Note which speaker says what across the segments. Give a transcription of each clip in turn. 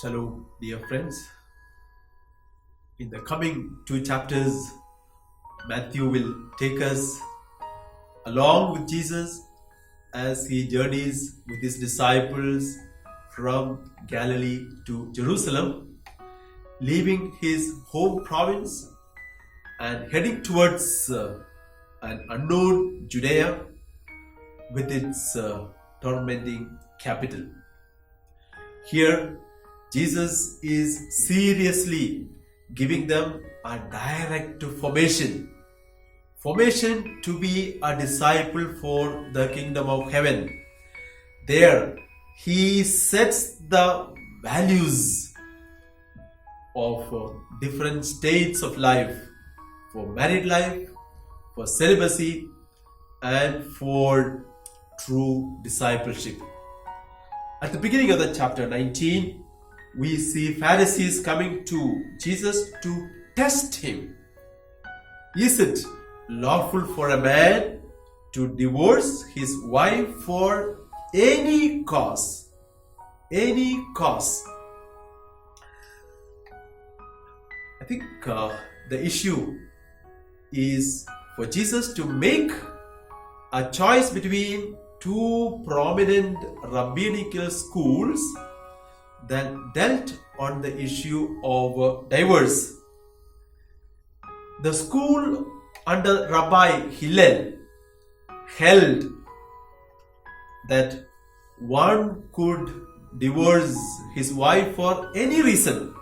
Speaker 1: Shalom, dear friends. In the coming two chapters, Matthew will take us along with Jesus as he journeys with his disciples from Galilee to Jerusalem, leaving his home province and heading towards an unknown Judea with its tormenting capital. Here, Jesus is seriously giving them a direct formation to be a disciple for the kingdom of heaven. There, he sets the values of different states of life, for married life, for celibacy, and for true discipleship. At the beginning of the chapter 19, we see Pharisees coming to Jesus to test him. Is it lawful for a man to divorce his wife for any cause? Any cause. I think the issue is for Jesus to make a choice between two prominent rabbinical schools that dealt on the issue of divorce. The school under Rabbi Hillel held that one could divorce his wife for any reason,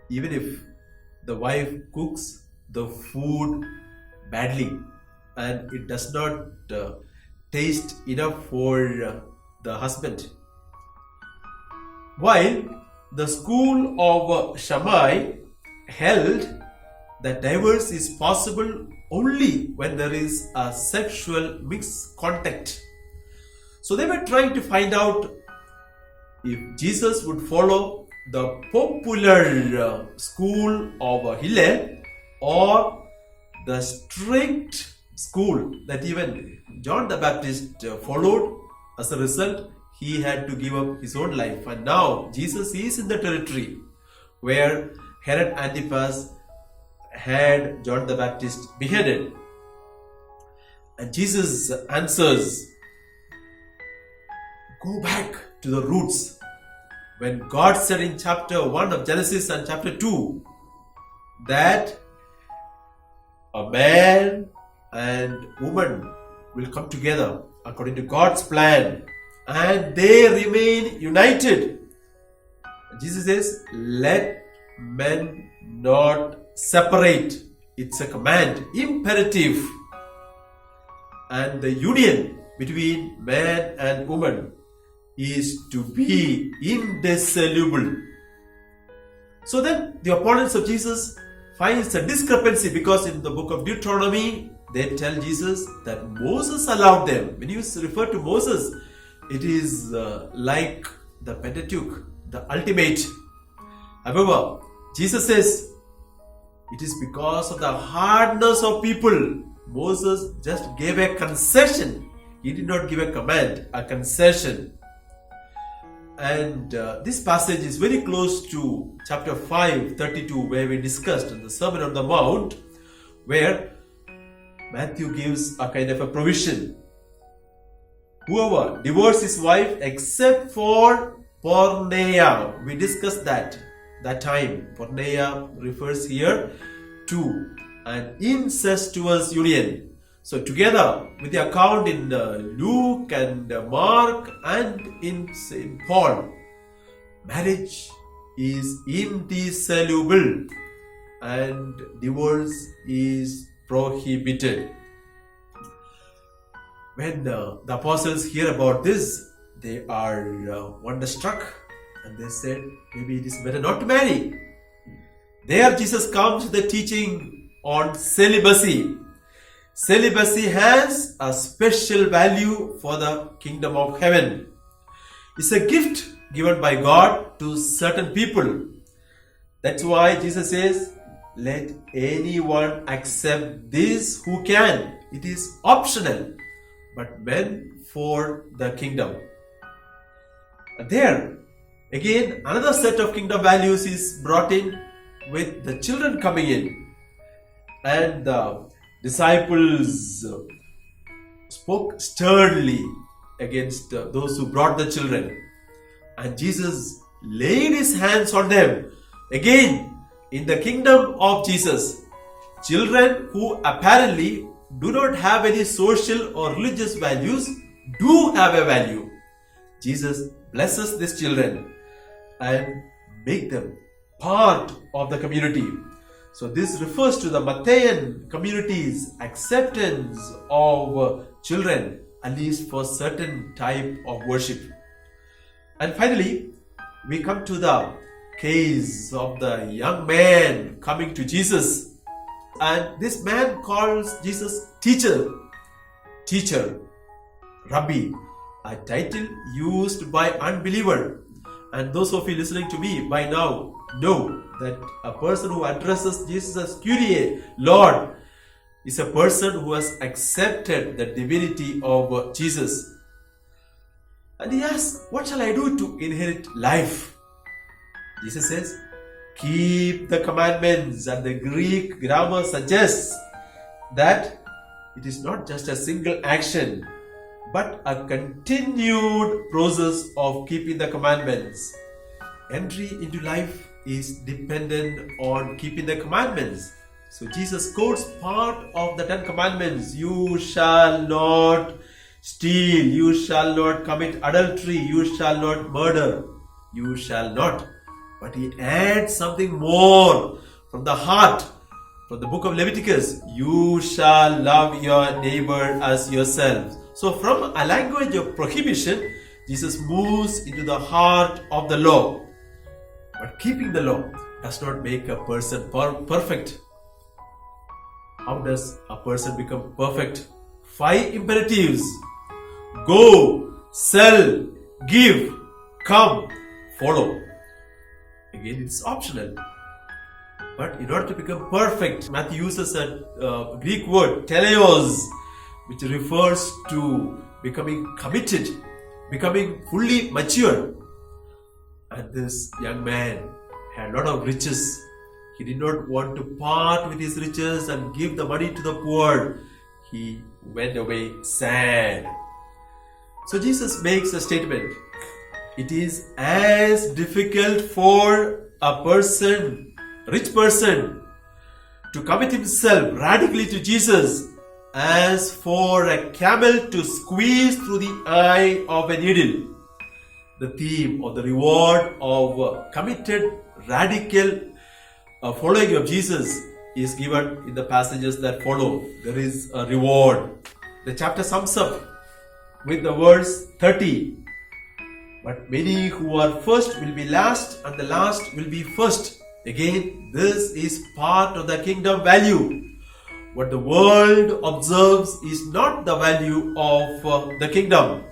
Speaker 1: even if the wife cooks the food badly and it does not taste enough for the husband. While the school of Shammai held that divorce is possible only when there is a sexual mixed contact. So they were trying to find out if Jesus would follow the popular school of Hillel or the strict school that even John the Baptist followed. As a result, he had to give up his own life. And now Jesus is in the territory where Herod Antipas had John the Baptist beheaded. And Jesus answers, go back to the roots. When God said in chapter 1 of Genesis and chapter 2 that a man and woman will come together according to God's plan and they remain united. Jesus says, let men not separate. It's a command, imperative. And the union between man and woman is to be indissoluble. So then the opponents of Jesus finds a discrepancy, because in the book of Deuteronomy they tell Jesus that Moses allowed them. When you refer to Moses, it is like the Pentateuch, the ultimate. However, Jesus says it is because of the hardness of people. Moses just gave a concession. He did not give a command, a concession. And this passage is very close to chapter 5:32, where we discussed in the Sermon on the Mount, where Matthew gives a kind of a provision. Whoever divorces his wife except for porneia, we discussed that time. Porneia refers here to an incestuous union. So together with the account in Luke and Mark and in St. Paul, marriage is indissoluble and divorce is prohibited. When the apostles hear about this, they are wonderstruck and they said, maybe it is better not to marry. There Jesus comes with the teaching on celibacy. Celibacy has a special value for the kingdom of heaven. It's a gift given by God to certain people. That's why Jesus says, let anyone accept this who can. It is optional, but meant for the kingdom. There, Again, another set of kingdom values is brought in with the children coming in. And the disciples spoke sternly against those who brought the children. And Jesus laid his hands on them. Again, in the kingdom of Jesus, children who apparently do not have any social or religious values do have a value. Jesus blesses these children and make them part of the community. So this refers to the Matthean community's acceptance of children, at least for certain type of worship. And finally, we come to the case of the young man coming to Jesus. And this man calls Jesus teacher, Rabbi, a title used by unbeliever. And those of you listening to me by now know that a person who addresses Jesus as Kyrie, Lord, is a person who has accepted the divinity of Jesus. And he asks, what shall I do to inherit life? Jesus says, keep the commandments. And the Greek grammar suggests that it is not just a single action, but a continued process of keeping the commandments. Entry into life is dependent on keeping the commandments. So Jesus quotes part of the 10 commandments. You shall not steal, you shall not commit adultery, you shall not murder, you shall not. But he adds something more from the heart, from the book of Leviticus. You shall love your neighbor as yourself. So from a language of prohibition, Jesus moves into the heart of the law. But keeping the law does not make a person perfect. How does a person become perfect? 5 imperatives. Go, sell, give, come, follow. Again, it's optional. But in order to become perfect, Matthew uses a Greek word, teleos, which refers to becoming committed, becoming fully mature. And this young man had a lot of riches. He did not want to part with his riches and give the money to the poor. He went away sad. So Jesus makes a statement. It is as difficult for a person, rich person, to commit himself radically to Jesus as for a camel to squeeze through the eye of a needle. The theme or the reward of committed radical following of Jesus is given in the passages that follow. There is a reward. The chapter sums up with the verse 30. But many who are first will be last, and the last will be first. Again, this is part of the kingdom value. What the world observes is not the value of the kingdom.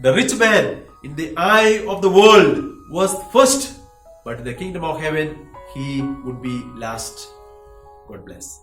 Speaker 1: The rich man in the eye of the world was first, but in the kingdom of heaven, he would be last. God bless.